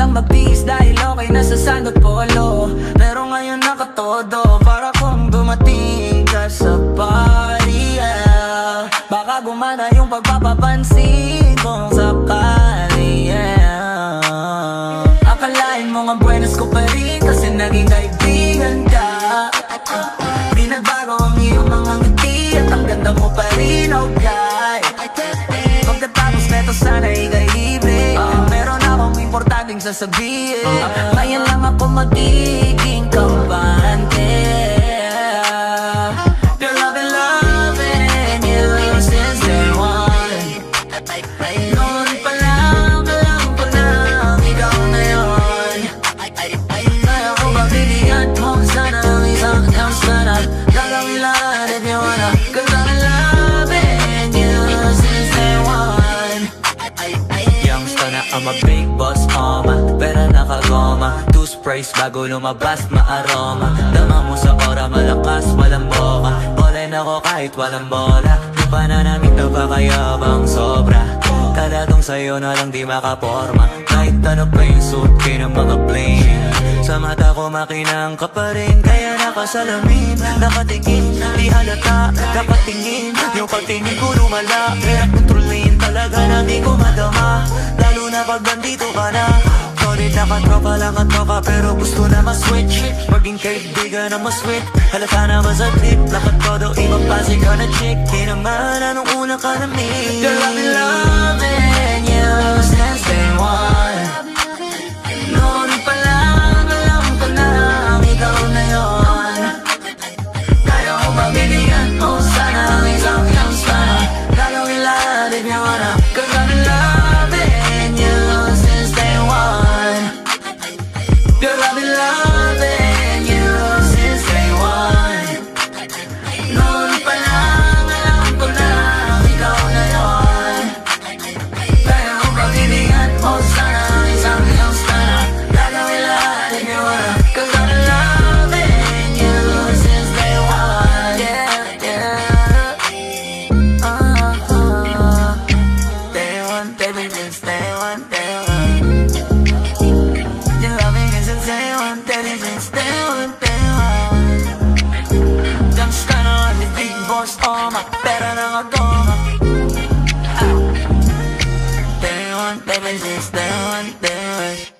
lang magbihis dahil okay na sa sandot polo. Pero ngayon nakatodo, para kung dumating ka sa party, yeah. Baka gumana yung pagpapapansin kung sakali, yeah. Akalain mo nga buenas ko pa rin kasi naging kaibigan ka. Di nagbago ang iyong mga ngiti at ang ganda mo pa rin, okay. Pagkatapos neto sana ikay libre, meron akong importanteng sasabihin. Ngayon lang ako magiging kampante. You're loving you since day one. Noon pa lang alam ko na ikaw na yun. Kaya ko mabibigyan mo sana ang isang sana. Gagawin lahat if you wanna, 'cause I'm loving you since day one. Youngster na I'm a big boss, pera nakagoma. Two sprays bago lumabas maaroma. Dama mo sa ora, malakas, walang boka. Online ako kahit walang bola. Di pa na namin napakayabang sobra. Talagang sa'yo na lang di makaporma. Kahit ano pa yung suit kayo ng mga plain. Sa mata ko makinang ka pa rin. Kaya nakasalamin, nakatingin, di halata, nakatingin. Yung pagtingin ko lumala, kaya kontrolin talaga na di ko madama. Lalo na pag nandito ka na. Sorry nakatropa lang at tropa, pero gusto na ma-switch. Maging kaibigan na ma-sweet, halata na masaglit. Lakat ko daw ibang klase ka na chick. Di naman anong una ka na me. Girl, I've been loving you since day one. Noon pa lang alam ko na ikaw na yun. Kaya ko mabibigyan mo sana ang isang sana. Gagawin lahat if you wanna, 'cause I've been loving you since day one. Girl, I've been loving you since day one. Noon pa lang alam ko na ikaw na yun. Kaya ko mabibigyan mo sana ang isang sana. Gagawin lahat if you wanna, 'cause I've been loving you since day one. Yeah, yeah. Day one, baby, since day one, day one. You're loving me since day one, baby, since day one, day one. Just kinda like the big boss, pera nakagoma. Day one, baby, since day one, day one.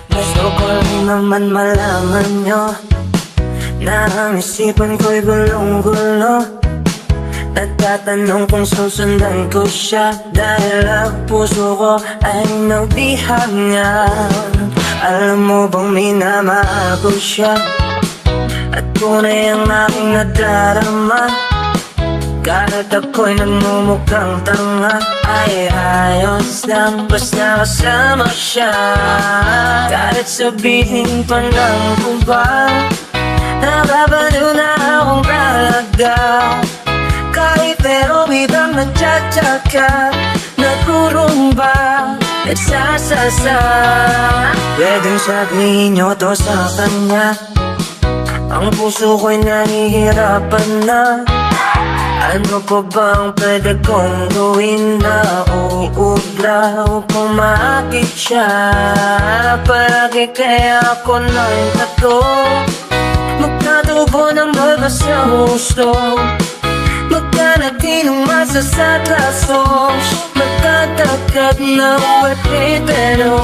Gusto ko rin naman malaman nyo na ang isipan ko'y gulong-gulo. Nagtatanong kung susundan ko siya dahil ang puso ko ay nagbihangan. Alam mo bang minamahal ko siya at tunay ang aking nadarama. Kahit ako'y nagmumukhang tanga, ay ayos lang basta kasama siya. Kahit sabihin pa ng kuba, nababaliw na akong talaga. Kahit pero biglang nagtsatsaga, nagkurumba, nagsasasa. Pwedeng sabihin nyo to sa kanya, ang puso ko'y nahihirapan na. Ano pa bang pwede kong gawin na uubra upang maakit siya? Palagi kaya ako ng tato, magkatubo ng baga sa gusto. Magkanatinong masasatasos, magkatagkat na uwati pero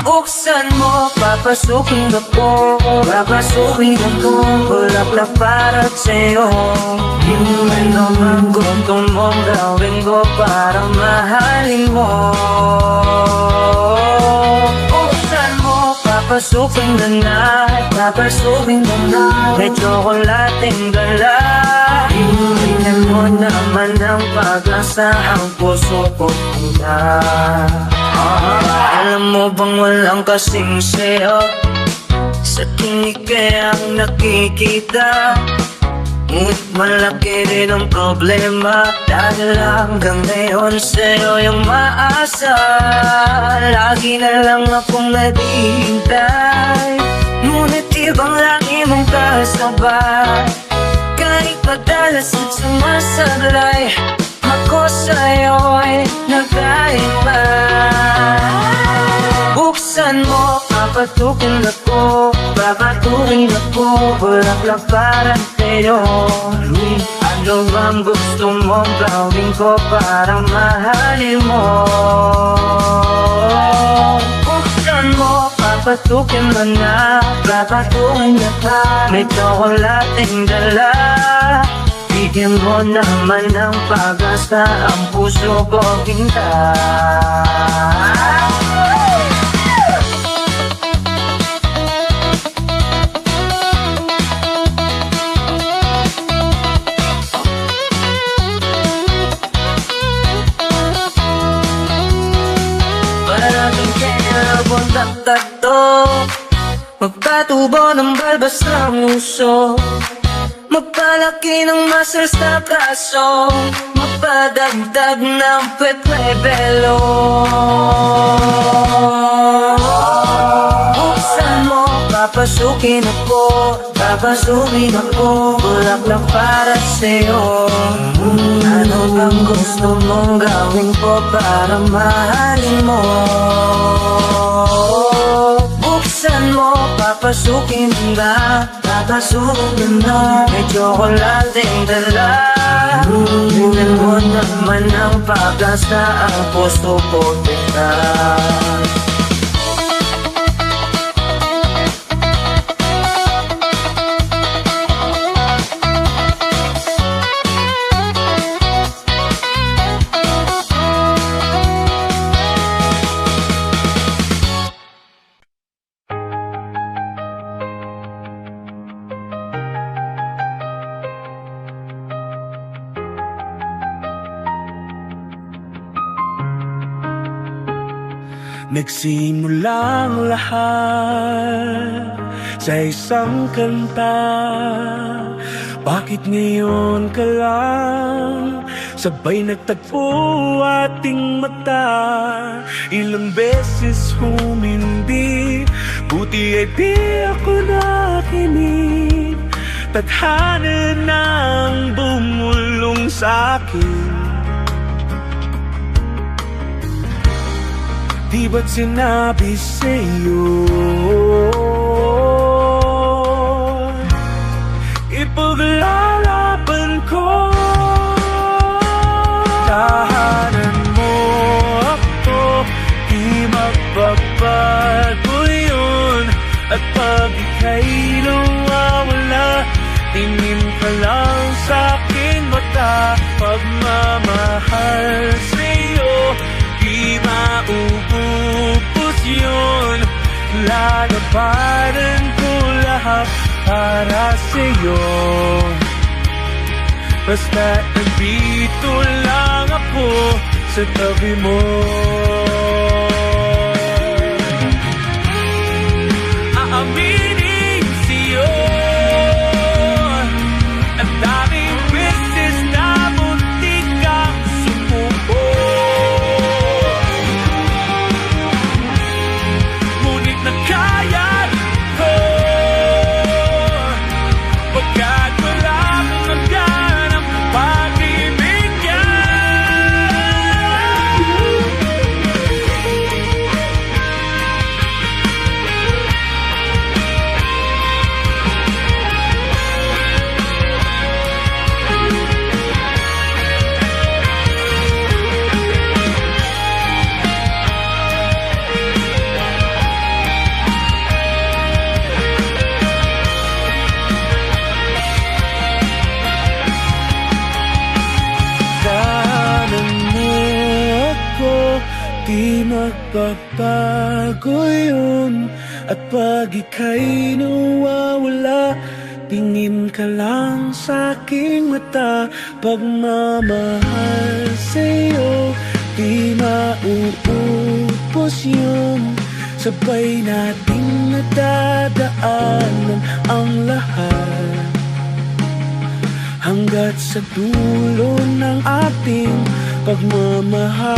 buksan mo, papasukin ako, papasukin ako. Bulaklak para sa'yo, hindi naman gusto mong gawin ko para mahalin mo. Buksan mo, papasukin na na, papasukin na na. May tsokolating gala, hindi mo naman ang pag-asa ang puso ko na. Alam mo bang walang kasing sayo, sa tinig kayang nakikita. Ngunit malaki rin ang problema, dahil hanggang ngayon sa'yo yung maasa. Lagi na lang akong naghihintay, ngunit ibang lagi mong kasabay. Kahit madalas at sumasablay, ako sa'yo'y nagkaiba. Buksan mo, papatukin ako, babatukin ako, bulaklak para sa'yo. Ano bang gusto mong gawin ko para mahalin mo? Buksan mo, papatukin mo na, babatukin ako, may tsokolating dala. Bigyan mo naman ng pag-asa ang puso ko ginta. Parating kinalabong taktato, magpatubo ng balbas ng uso, magpalaki ng muscles na braso, magpadagdag ng pwede-belo. Buksan mo, papasukin ako, papasukin ako, bulaklak para sa'yo. Ano bang gusto mong gawin ko para mahalin mo? Buksan mo, papasukin na, papasukin na, may tsokolating dala. Bigyan mo naman ng pag-asa ang puso ko tingnan. Nagsimula ang lahat sa isang kanta. Bakit ngayon ka lang sabay nagtagpo ating mata? Ilang beses humindi, buti ay di ako nakinig. Tadhana nang bumulong sa'kin. Di ba't sinabi sa'yo ipaglalaban ko? Tahanan mo ako, di magbabago yun. At pag ika'y nawawala, tingin ka lang sa'king mata. Pagmamahal sa'yo, di maububos yun. Lalabanan ko lahat para sa'yo. Basta nandito lang ako sa tabi mo. Aaminin sa'yo, ang daming beses na muntik kang sumuko. Ngunit nakayan ko, pagkat wala akong naghanap pag-ibigyan. Dahanan mo ako, di magbabago yun. At pag ika'y nawawala, tingin ka lang sa'king mata. Pagmamahal sa'yo, di mauubos yun. Sabay nating nadadaanan ang lahat. hanggat sa dulo ng ating pagmamahal,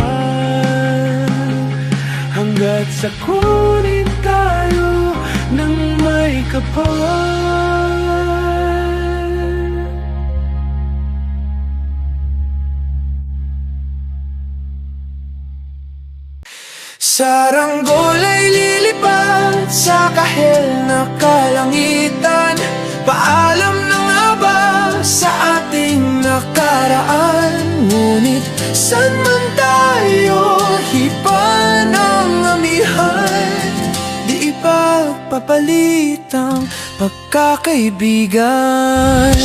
hanggat sa kunin tayo ng may kapal. Saranggol ay lilipad sa kahel na kalangitan. Paalam na nga ba sa ating nakaraan? Ngunit saan man tayo hipa ng amihan, di ipagpapalit ang pagkakaibigan.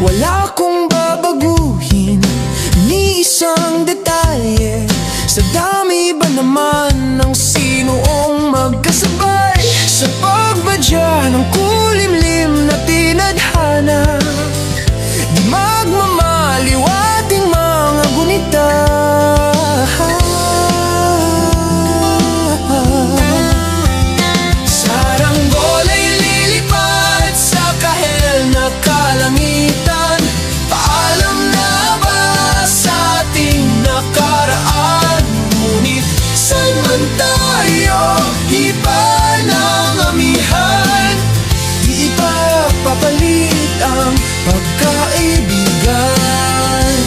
Wala kong babaguhin ni isang detalye. Sa dami ba naman ng sinuong magkasabay sa pagbadya ng kulimlim na tinadhana, di magmamaliw ating mga gunita. Saranggol ay lilipad sa kahel na kalangitan. Iba ng amihan, di ipagpapalit ang pagkaibigan.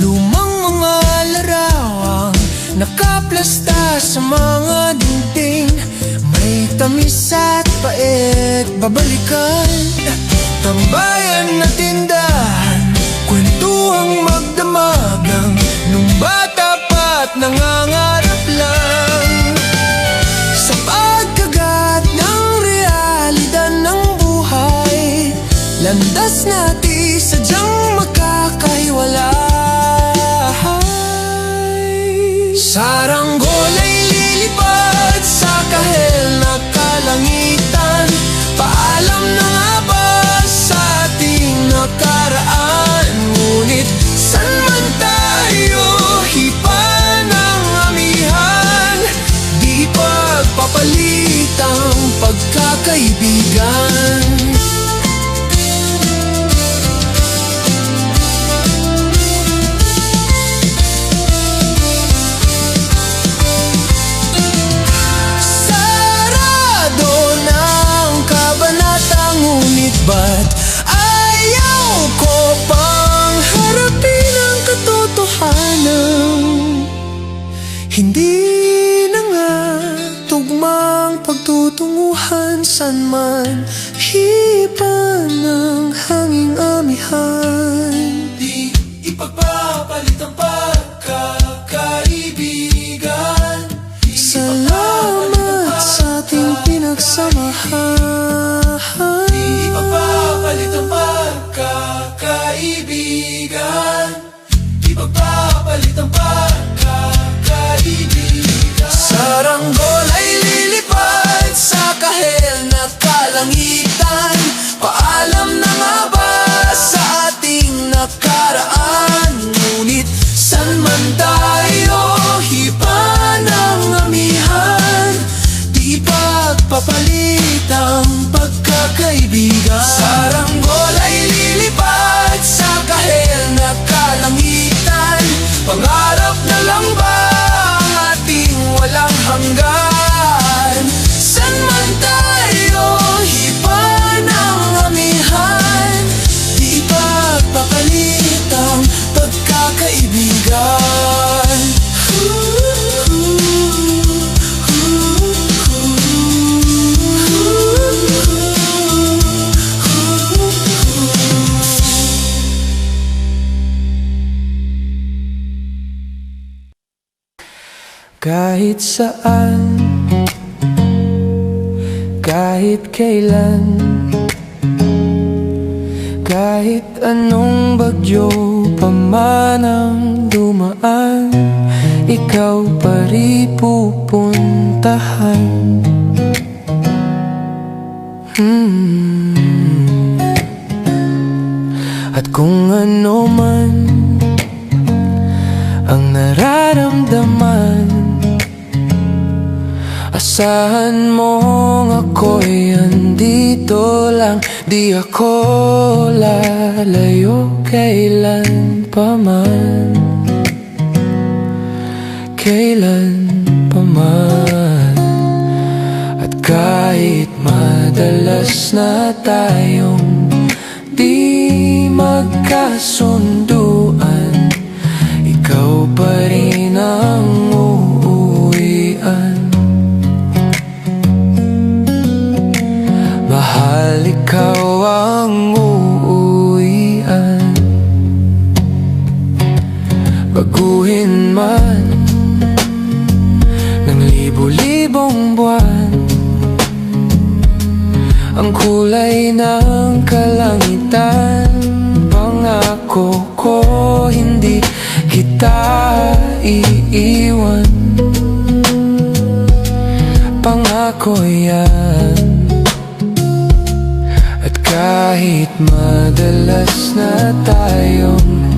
Lumang mga larawang nakaplasta sa mga dingding, may tamis at pait babalikan. Tambayan na tindahan, kwentuhang magdamagang nung bata pa't nangangarap lang sa pagkagat ng realidad ng buhay. Landas natin sadyang magkakahiwalay. Saranggol ay lilipad sa kahel na kalangitan. Paalam na nga ba sa ating nakaraan? Ngunit saan man tayo hipa ng amihan, di pagpapalit ang pagkakaibigan. Sarado ng kabanata, ngunit ba't ayaw ko pang harapin ang katotohanan? Hindi na nga tugmang pagtutunguhan, saan man hipa ng hanging amihan. Di ipagpapalit ang pagkakaibigan. Salamat sa ating pinagsamahan. Di ipagpapalit ang pagkakaibigan. Di ipagpapalit ang pagkakaibigan. Saranggol ay lilipad sa kahel na kalangitan. Paalam na nga ba sa ating nakaraan? Ngunit saan man tayo hipa ng amihan, di pagpapalit ang pagkakaibigan. Saranggol ay lilipad sa kahel na kalangitan. Pangarap na lang ba ang ating walang hanggan? Saan man tayo hipa ng amihan, di pagpapalit ang pagkakaibigan. Kahit saan, kahit kailan, kahit anong bagyo pa man ang dumaan, ikaw pa rin pupuntahan. At kung ano man ang nararamdaman, asahan mong ako'y andito lang. Di ako lalayo kailan pa man, kailan pa man. At kahit madalas na tayong di magkasunduan, ikaw pa rin ang uuwian. Mahal, ikaw ang uuwian. Baguhin man ng libo-libong buwan ang kulay ng kalangitan, pangako ko hindi kita iiwan. Pangako yan. At kahit madalas na tayong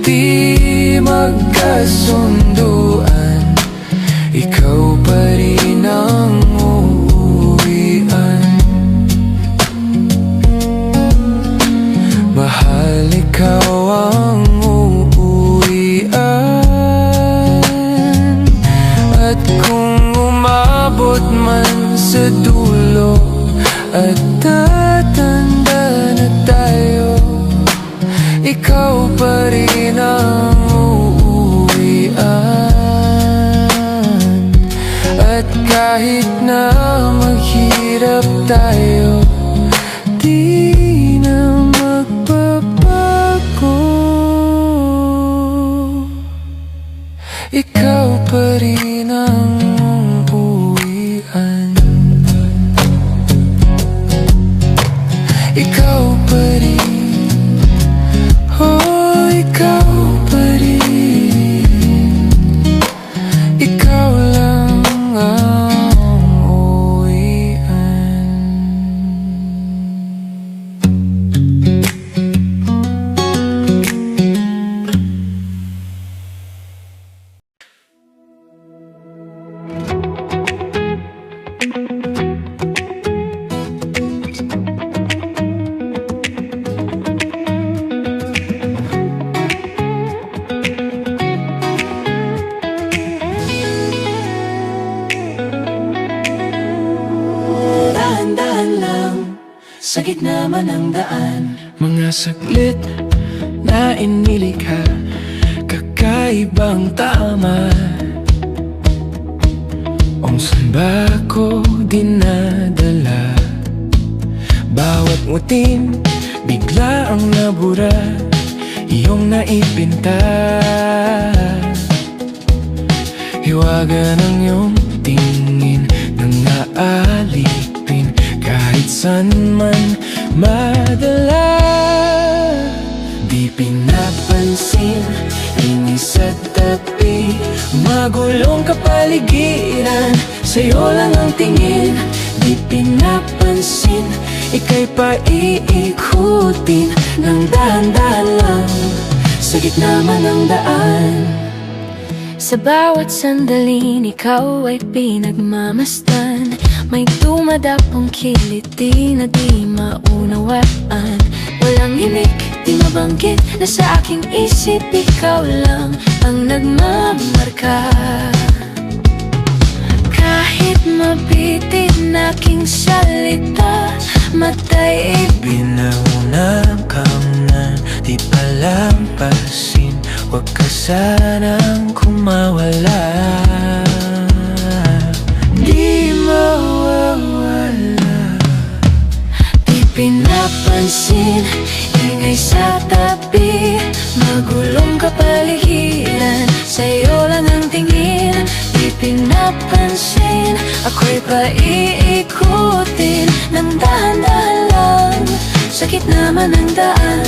di magkasunduan, ikaw pa rin ang uuwian. Mahal, ikaw ang uuwian. At kung umabot man sa dulo at tatanda na tayo, ikaw pa rin ang uuwian. At kahit na maghirap tayo, di na magbabago, ikaw pa rin ang uuwian. Ikaw pa rin, oh, ikaw pa rin. Ikaw lang ang uuwian. Dahan-dahan lang sa gitna man ng daan, Mga saglit na inilikha, kakaibang tama. Kung saan ba ko dinadala, bawat ngutin bigla ang nabura, iyong naipinta. Hiwaga ng iyong tingin nang naalipin, kahit saan man madala. Di pinapansin, inis at tabi, magulong kapaligiran, sa'yo lang ang tingin. Di pinapansin, ika'y paiikutin ng dahan-dahan lang sa gitna man ng daan. Sa bawat sandaling ikaw ay pinagmamasdan, may dumadapong kiliti na di maunawaan. Walang himik, di mabanggit na sa aking isip ikaw lang ang nagmamarka. Kahit mabitin aking salita, matay Binaunang kamnan, di palampasin, huwag ka sanang kumawala. Di mawawala. di pinapansin, ingay sa tabi, magulong kapaligiran, sa'yo lang ang tingin. Di pinapansin, ako'y paiikutin ng dahan-dahan lang sa gitna man ng daan.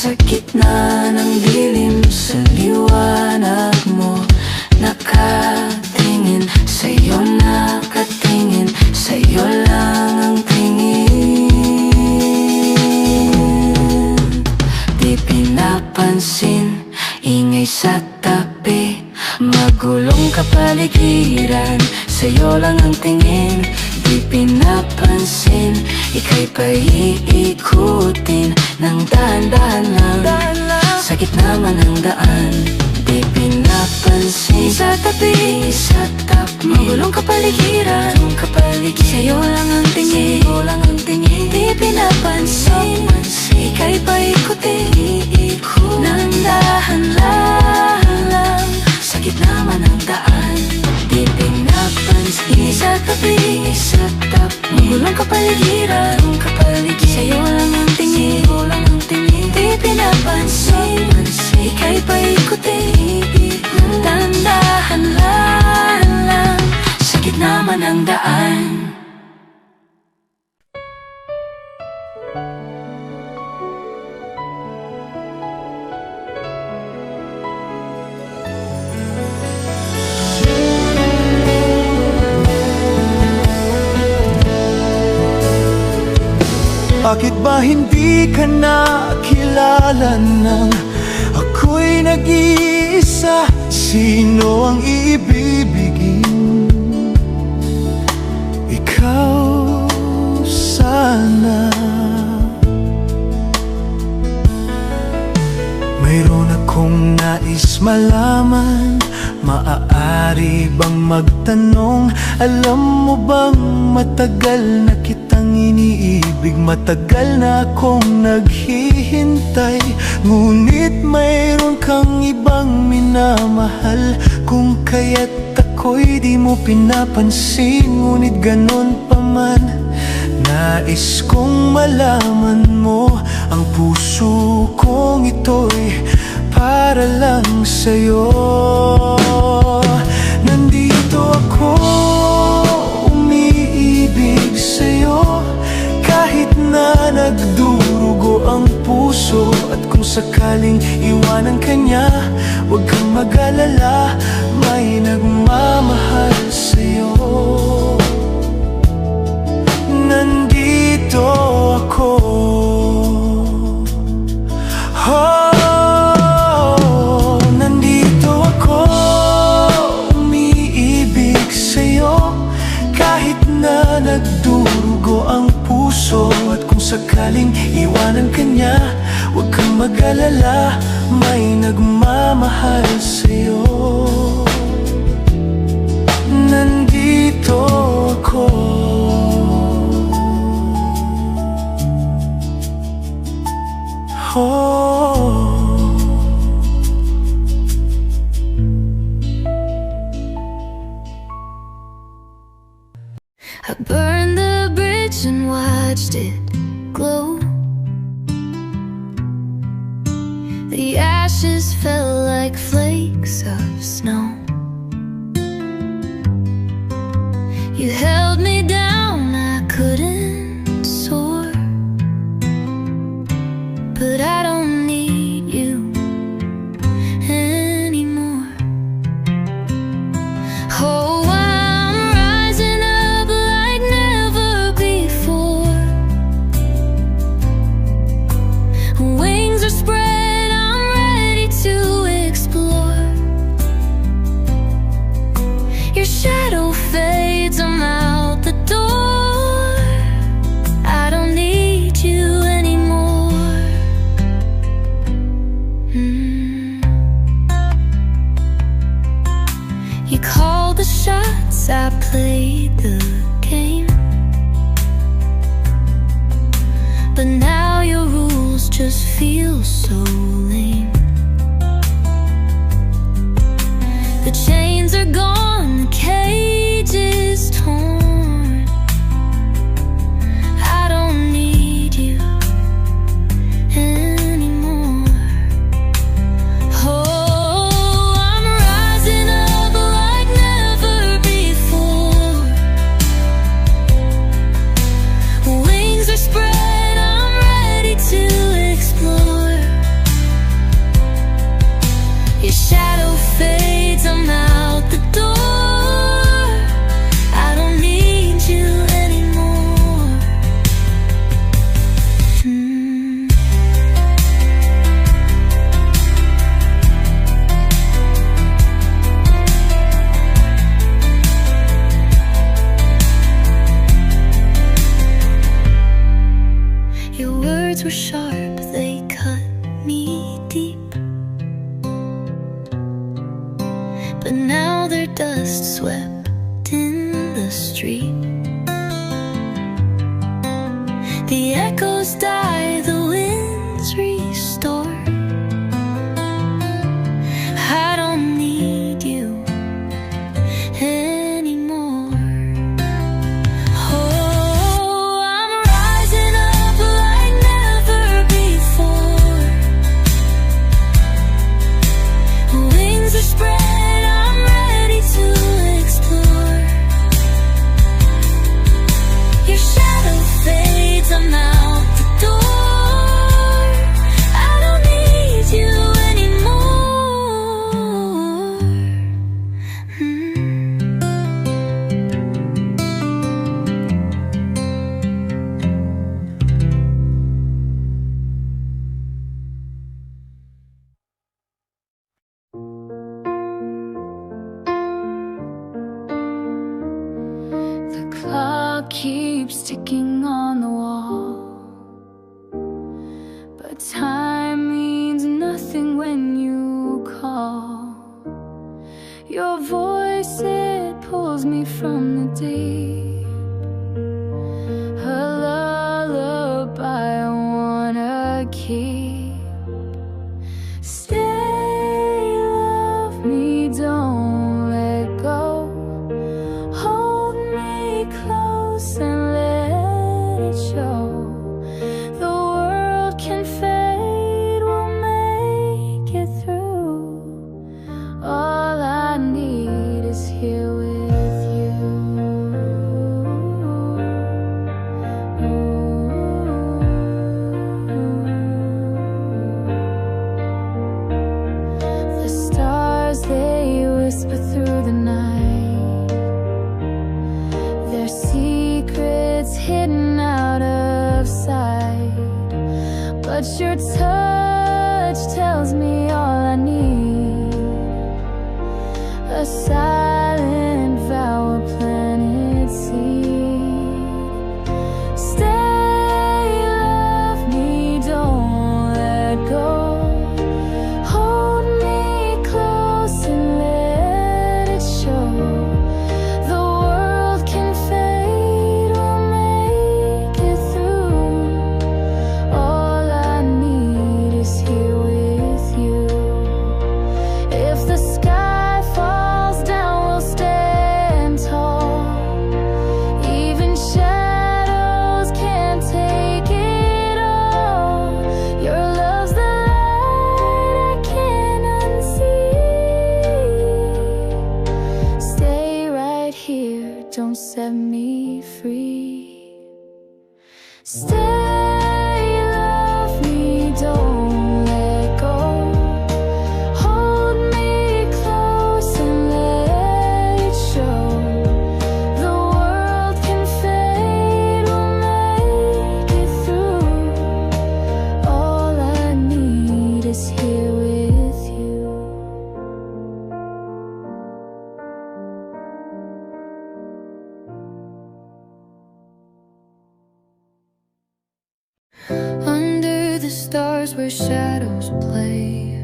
Sa gitna ng dilim, sa liwanag mo nakatingin, sa'yo nakatingin, sa'yo lang ang tingin. Di pinapansin, ingay sa tabi, magulong kapaligiran, sa'yo lang ang tingin. Di pinapansin, ika'y paiikutin ng dahan-dahan lang, sa gitna man ng daan. Di pinapansin, sa tabi, sa tabi, magulong kapaligiran, sa'yo lang ang tingin, sa'yo lang ang tingin. Di pinapansin, ika'y paikutin ng dahan-dahan lang, sa gitna man ng daan. Di pinapansin, sa tabi, sa tabi, magulong kapaligiran, sa'yo lang ang tingin, sa'yo lang ang tingin. Di pinapansin, ika'y paikutin ng dahan-dahan lang, sa gitna man ng daan. Bakit ba hindi ka nakilala nang ako'y nag-iisa? Sino ang ibibigin? Ikaw sana. Mayroon akong nais malaman, maaari bang magtanong? Alam mo bang matagal na kitang iniibig, matagal na akong naghihintay, ngunit mayroon kang ibang minamahal. Kung kaya't ako'y di mo pinapansin, ngunit ganon pa man, nais kong malaman mo, ang puso kong ito'y para lang sa'yo. Nandito ako, umiibig sa'yo, kahit na nagdurugo ang puso. At kung sakaling iwanan ka niya, huwag kang mag-alala, may nagmamahal sa'yo. Nandito ako, oh, nandito ako, umiibig sa'yo, kahit na nagdurugo ang puso. At kung sakaling iwanan ka niya, huwag kang mag-alala, may nagmamahal sa'yo. Nandito ako. I burned the bridge and watched it glow. The ashes fell like flakes of snow. You held me down, I couldn't soar, but I don't need you anymore. Oh, I'm rising up like never before. Wings are spread, I'm ready to explore. Your shadow fades, I'm out the door. I don't need you anymore. You called the shots, I played the game, but now your rules just feel so lame. The chains are gone, the cage is torn. I don't need you anymore. Oh, I'm rising up like never before. Wings are spread, I'm ready to explore. clock keeps ticking on the wall, but time means nothing when you call. Your voice, it pulls me from the deep, a lullaby I wanna keep. Stay, love me, don't let go. Hold me close and let it show. The world can fade, we'll make it through. All I need is here with you. The stars, they whisper through the night, their secrets hidden out of sight. But your touch tells me all I need, a silent vow, a planet seed. Stay, love me, don't let go. Hold me close and let it show. The world can fade, we'll make it through. All I need is here with you. If the sky falls down, we'll stand tall. Even shadows can't take it all. Your love's the light I can't unsee. Stay right here, don't set me free. Stay, love me, don't let go. Hold me close and let it show. The world can fade, we'll make it through. All I need is here with you. Under the stars where shadows play,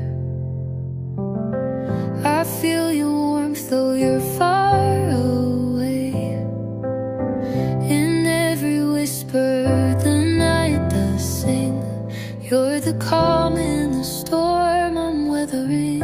I feel your warmth though you're far away. In every whisper the night does sing, you're the calm in the storm I'm weathering.